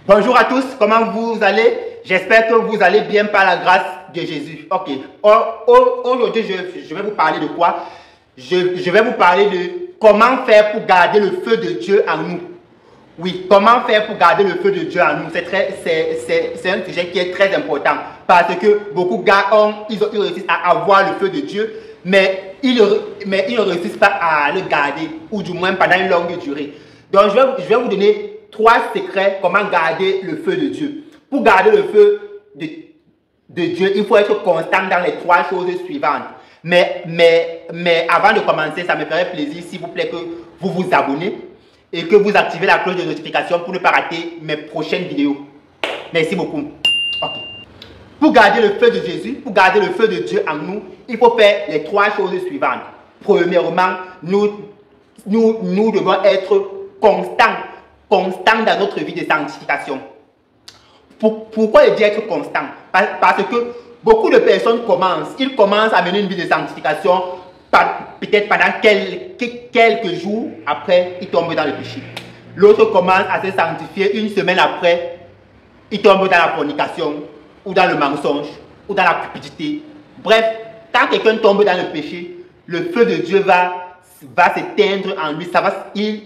Bonjour à tous, comment vous allez? J'espère que vous allez bien par la grâce de Jésus. Ok, aujourd'hui je vais vous parler de quoi? Je vais vous parler de comment faire pour garder le feu de Dieu en nous. Oui, comment faire pour garder le feu de Dieu en nous? C'est un sujet qui est très important parce que beaucoup de gars ils réussissent à avoir le feu de Dieu, mais ils ne réussissent pas à le garder, ou du moins pendant une longue durée. Donc je vais vous donner 3 secrets comment garder le feu de Dieu. Pour garder le feu de Dieu, il faut être constant dans les 3 choses suivantes. Mais avant de commencer, ça me ferait plaisir, s'il vous plaît, que vous vous abonnez et que vous activez la cloche de notification pour ne pas rater mes prochaines vidéos. Merci beaucoup. Okay. Pour garder le feu de Jésus, pour garder le feu de Dieu en nous, il faut faire les 3 choses suivantes. Premièrement, nous devons être constants dans notre vie de sanctification. Pourquoi je dis être constant? Parce que beaucoup de personnes commencent à mener une vie de sanctification, peut-être pendant quelques jours, après, ils tombent dans le péché. L'autre commence à se sanctifier, une semaine après, il tombe dans la fornication, ou dans le mensonge, ou dans la cupidité. Bref, quand quelqu'un tombe dans le péché, le feu de Dieu va s'éteindre en lui,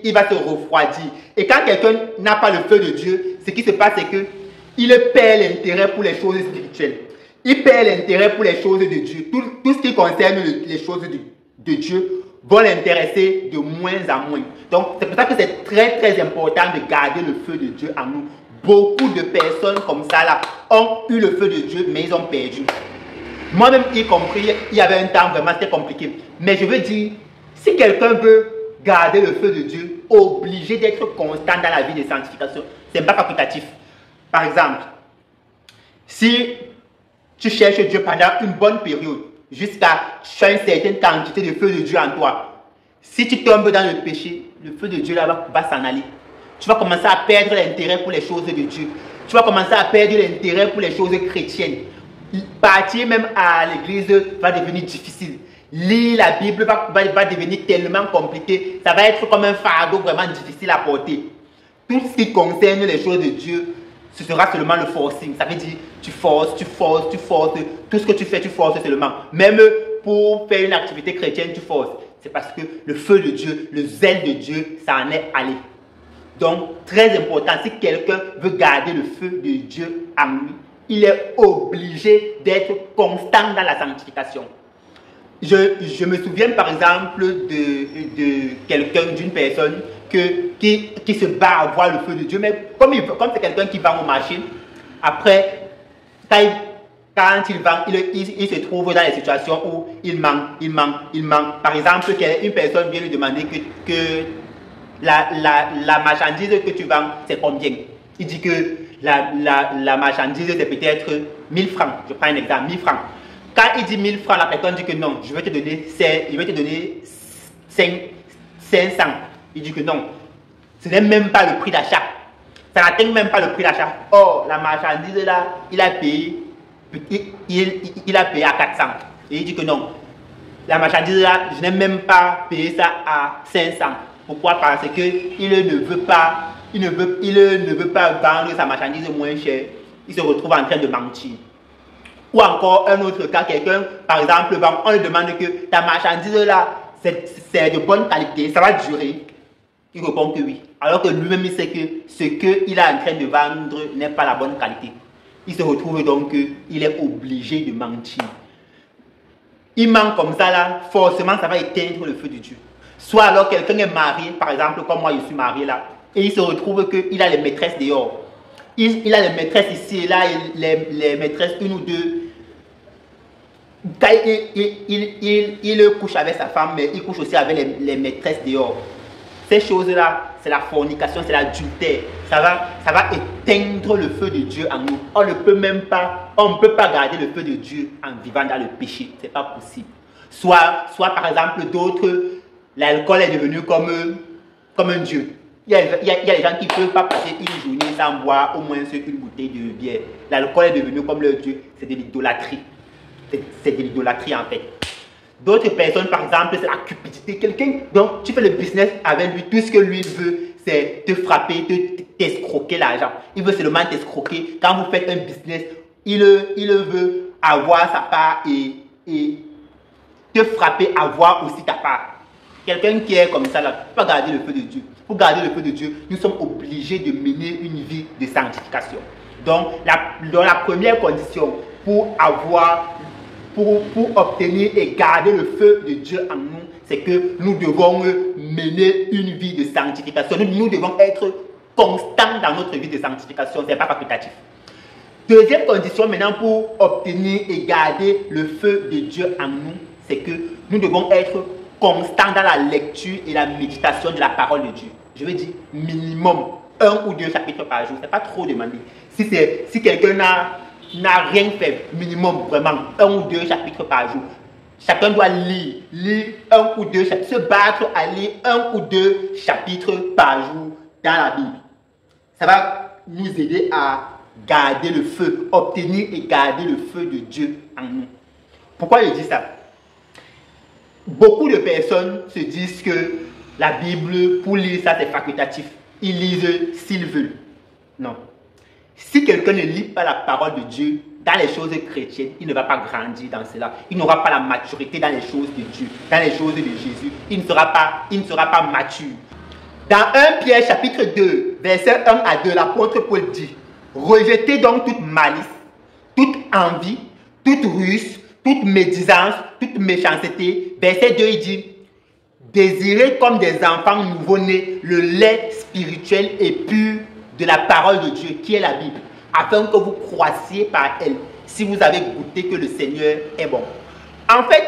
il va se refroidir. Et quand quelqu'un n'a pas le feu de Dieu, ce qui se passe, c'est qu'il perd l'intérêt pour les choses spirituelles. Il perd l'intérêt pour les choses de Dieu. Tout ce qui concerne les choses de Dieu va l'intéresser de moins en moins. Donc, c'est pour ça que c'est très très important de garder le feu de Dieu en nous. Beaucoup de personnes comme ça là ont eu le feu de Dieu, mais ils ont perdu. Moi-même y compris, il y avait un temps vraiment très compliqué. Mais je veux dire, si quelqu'un veut garder le feu de Dieu, obligé d'être constant dans la vie de sanctification, ce n'est pas facultatif. Par exemple, si tu cherches Dieu pendant une bonne période, jusqu'à une certaine quantité de feu de Dieu en toi, si tu tombes dans le péché, le feu de Dieu là va s'en aller. Tu vas commencer à perdre l'intérêt pour les choses de Dieu. Tu vas commencer à perdre l'intérêt pour les choses chrétiennes. Partir même à l'église va devenir difficile. Lire la Bible va devenir tellement compliqué. Ça va être comme un fardeau vraiment difficile à porter. Tout ce qui concerne les choses de Dieu, ce sera seulement le forcing. Ça veut dire tu forces. Tout ce que tu fais, tu forces seulement. Même pour faire une activité chrétienne, tu forces. C'est parce que le feu de Dieu, le zèle de Dieu, ça en est allé. Donc, très important, si quelqu'un veut garder le feu de Dieu en lui, il est obligé d'être constant dans la sanctification. Je me souviens par exemple de quelqu'un, d'une personne qui se bat à avoir le feu de Dieu, mais comme c'est quelqu'un qui vend au marché, après, quand il vend, il se trouve dans les situations où il manque. Par exemple, une personne vient lui demander que la marchandise que tu vends, c'est combien? Il dit que la marchandise, c'est peut-être 1000 francs. Je prends un exemple, 1000 francs. Quand il dit 1000 francs, la personne dit que non, je vais te donner 500. Il dit que non, ce n'est même pas le prix d'achat. Ça n'atteint même pas le prix d'achat. Or, la marchandise là, il a payé à 400. Et il dit que non, la marchandise là, je n'ai même pas payé ça à 500. Pourquoi? Parce qu'il ne veut pas vendre sa marchandise moins chère. Il se retrouve en train de mentir. Ou encore un autre cas, quelqu'un, par exemple, on lui demande que ta marchandise là, c'est de bonne qualité, ça va durer. Il répond que oui. Alors que lui-même, il sait que ce qu'il est en train de vendre n'est pas la bonne qualité. Il se retrouve donc qu'il est obligé de mentir. Il ment comme ça là, forcément, ça va éteindre le feu de Dieu. Soit alors quelqu'un est marié, par exemple, comme moi je suis marié là, et il se retrouve qu'il a les maîtresses dehors. Il a les maîtresses ici et là, les maîtresses, une ou deux. Il couche avec sa femme, mais il couche aussi avec les maîtresses dehors. Ces choses-là, c'est la fornication, c'est l'adultère. Ça va éteindre le feu de Dieu en nous. On ne peut pas garder le feu de Dieu en vivant dans le péché. Ce n'est pas possible. Soit par exemple, d'autres, l'alcool est devenu comme un dieu. Il y a des gens qui ne peuvent pas passer une journée sans boire au moins une bouteille de bière. L'alcool est devenu comme leur dieu. C'est de l'idolâtrie. C'est de l'idolâtrie en fait. D'autres personnes, par exemple, c'est la cupidité. Quelqu'un, donc tu fais le business avec lui, tout ce que lui veut, c'est te frapper, t'escroquer l'argent. Il veut seulement t'escroquer. Quand vous faites un business, il veut avoir sa part et te frapper, avoir aussi ta part. Quelqu'un qui est comme ça, là, tu peux garder le feu de Dieu. Pour garder le feu de Dieu, nous sommes obligés de mener une vie de sanctification. Donc, la première condition pour obtenir et garder le feu de Dieu en nous, c'est que nous devons mener une vie de sanctification. Nous devons être constants dans notre vie de sanctification. Ce n'est pas facultatif. Deuxième condition maintenant pour obtenir et garder le feu de Dieu en nous, c'est que nous devons être constants dans la lecture et la méditation de la parole de Dieu. Je veux dire minimum 1 ou 2 chapitres par jour. Ce n'est pas trop demandé. Si quelqu'un n'a rien fait, minimum vraiment 1 ou 2 chapitres par jour. Chacun doit lire 1 ou 2 chapitres, se battre à lire 1 ou 2 chapitres par jour dans la Bible. Ça va nous aider à garder le feu, obtenir et garder le feu de Dieu en nous. Pourquoi je dis ça? Beaucoup de personnes se disent que la Bible, pour lire ça, c'est facultatif. Ils lisent s'ils veulent. Non. Si quelqu'un ne lit pas la parole de Dieu dans les choses chrétiennes, il ne va pas grandir dans cela. Il n'aura pas la maturité dans les choses de Dieu, dans les choses de Jésus. Il ne sera pas mature. Dans 1 Pierre chapitre 2, versets 1 à 2, l'apôtre Paul dit: rejetez donc toute malice, toute envie, toute ruse, toute médisance, toute méchanceté. Verset 2, il dit: désirez comme des enfants nouveau-nés le lait spirituel et pur de la parole de Dieu, qui est la Bible, afin que vous croissiez par elle, si vous avez goûté que le Seigneur est bon. En fait,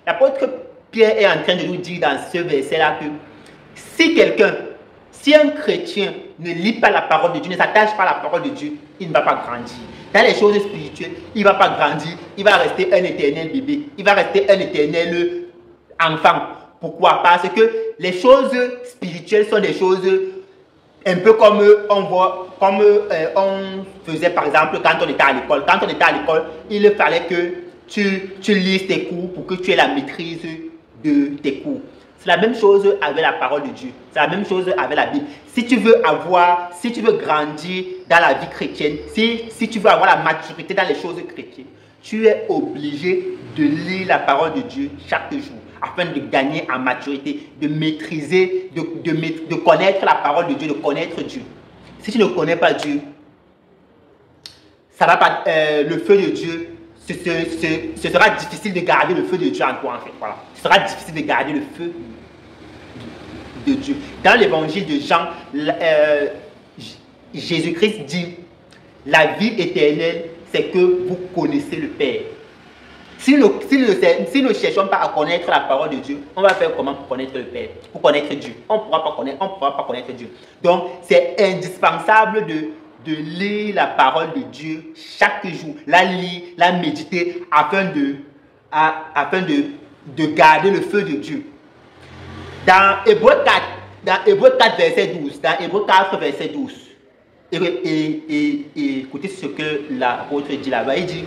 l'apôtre Pierre est en train de nous dire dans ce verset-là que si un chrétien ne lit pas la parole de Dieu, ne s'attache pas à la parole de Dieu, il ne va pas grandir. Dans les choses spirituelles, il ne va pas grandir, il va rester un éternel bébé, il va rester un éternel enfant. Pourquoi? Parce que les choses spirituelles sont des choses un peu comme on faisait par exemple quand on était à l'école. Quand on était à l'école, il fallait que tu lises tes cours pour que tu aies la maîtrise de tes cours. C'est la même chose avec la parole de Dieu. C'est la même chose avec la Bible. Si tu veux grandir dans la vie chrétienne, si tu veux avoir la maturité dans les choses chrétiennes, tu es obligé de lire la parole de Dieu chaque jour, afin de gagner en maturité, de maîtriser, de connaître la parole de Dieu, de connaître Dieu. Si tu ne connais pas Dieu, ça va pas, le feu de Dieu, ce sera difficile de garder le feu de Dieu en toi, en fait. Voilà. Ce sera difficile de garder le feu de Dieu. Dans l'évangile de Jean, Jésus-Christ dit: la vie éternelle, c'est que vous connaissez le Père. Si nous ne cherchons pas à connaître la parole de Dieu, on va faire comment pour connaître le Père, pour connaître Dieu? On ne pourra pas connaître Dieu. Donc, c'est indispensable de lire la parole de Dieu chaque jour, la lire, la méditer, afin de garder le feu de Dieu. Dans Hébreux 4, verset 12, dans Hébreux 4, verset 12, et écoutez ce que l'apôtre dit là-bas, il dit: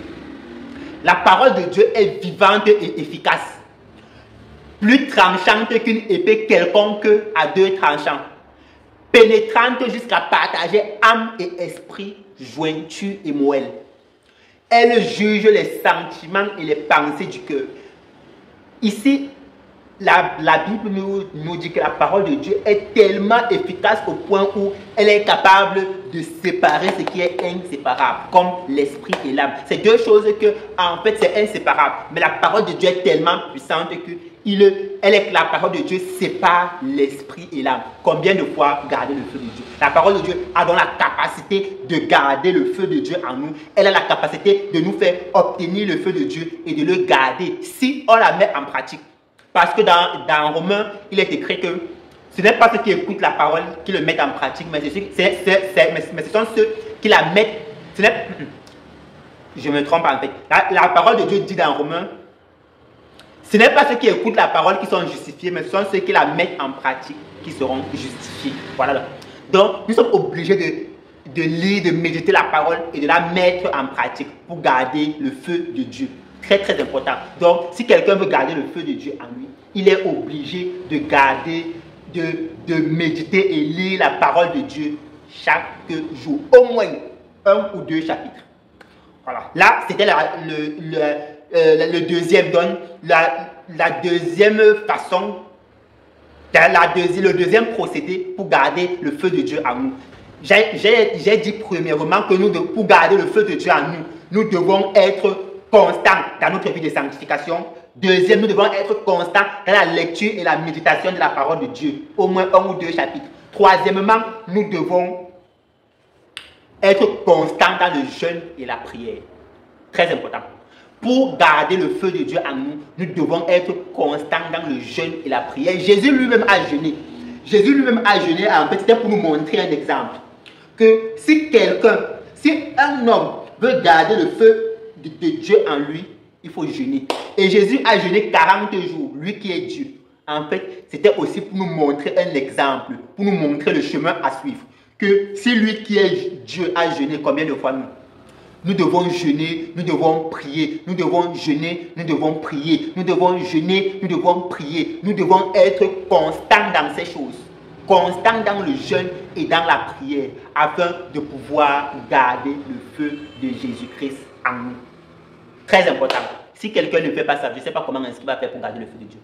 la parole de Dieu est vivante et efficace, plus tranchante qu'une épée quelconque à 2 tranchants, pénétrante jusqu'à partager âme et esprit, jointure et moelle. Elle juge les sentiments et les pensées du cœur. Ici, la Bible nous dit que la parole de Dieu est tellement efficace au point où elle est capable de séparer ce qui est inséparable, comme l'esprit et l'âme. C'est deux choses que, en fait, c'est inséparable. Mais la parole de Dieu est tellement puissante que la parole de Dieu sépare l'esprit et l'âme. Combien de fois garder le feu de Dieu? La parole de Dieu a donc la capacité de garder le feu de Dieu en nous. Elle a la capacité de nous faire obtenir le feu de Dieu et de le garder si on la met en pratique. Parce que dans Romains, il est écrit que ce n'est pas ceux qui écoutent la parole qui le mettent en pratique, mais ce sont ceux qui la mettent. Je me trompe en fait. La parole de Dieu dit dans Romains: ce n'est pas ceux qui écoutent la parole qui sont justifiés, mais ce sont ceux qui la mettent en pratique qui seront justifiés. Voilà. Donc, nous sommes obligés de lire, de méditer la parole et de la mettre en pratique pour garder le feu de Dieu. Très, très important. Donc, si quelqu'un veut garder le feu de Dieu en lui, il est obligé de garder, de méditer et lire la parole de Dieu chaque jour. Au moins 1 ou 2 chapitres. Voilà. Là, c'était le deuxième don. La deuxième façon, le deuxième procédé pour garder le feu de Dieu en nous. J'ai dit premièrement que pour garder le feu de Dieu en nous, nous devons être constants dans notre vie de sanctification. Deuxième, nous devons être constants dans la lecture et la méditation de la parole de Dieu. Au moins 1 ou 2 chapitres. Troisièmement, nous devons être constants dans le jeûne et la prière. Très important. Pour garder le feu de Dieu en nous, nous devons être constants dans le jeûne et la prière. Jésus lui-même a jeûné. Jésus lui-même a jeûné, en fait, c'était pour nous montrer un exemple. Que si un homme veut garder le feu de Dieu en lui, il faut jeûner. Et Jésus a jeûné 40 jours, lui qui est Dieu. En fait, c'était aussi pour nous montrer un exemple, pour nous montrer le chemin à suivre. Que si lui qui est Dieu a jeûné, combien de fois nous devons jeûner, nous devons prier, nous devons jeûner, nous devons prier, nous devons jeûner, nous devons prier. Nous devons être constants dans ces choses, constants dans le jeûne et dans la prière, afin de pouvoir garder le feu de Jésus-Christ en nous. Très important. Si quelqu'un ne fait pas ça, je ne sais pas comment est-ce qu'il va faire pour garder le feu de Dieu.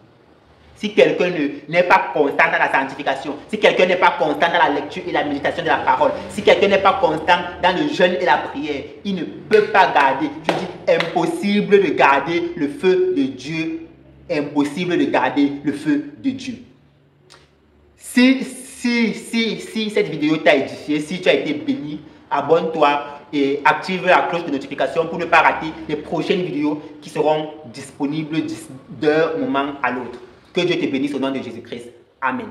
Si quelqu'un n'est pas constant dans la sanctification, si quelqu'un n'est pas constant dans la lecture et la méditation de la parole, si quelqu'un n'est pas constant dans le jeûne et la prière, il ne peut pas garder, je dis impossible de garder le feu de Dieu, impossible de garder le feu de Dieu. Si cette vidéo t'a édifié, si tu as été béni, abonne-toi et active la cloche de notification pour ne pas rater les prochaines vidéos qui seront disponibles d'un moment à l'autre. Que Dieu te bénisse au nom de Jésus-Christ. Amen.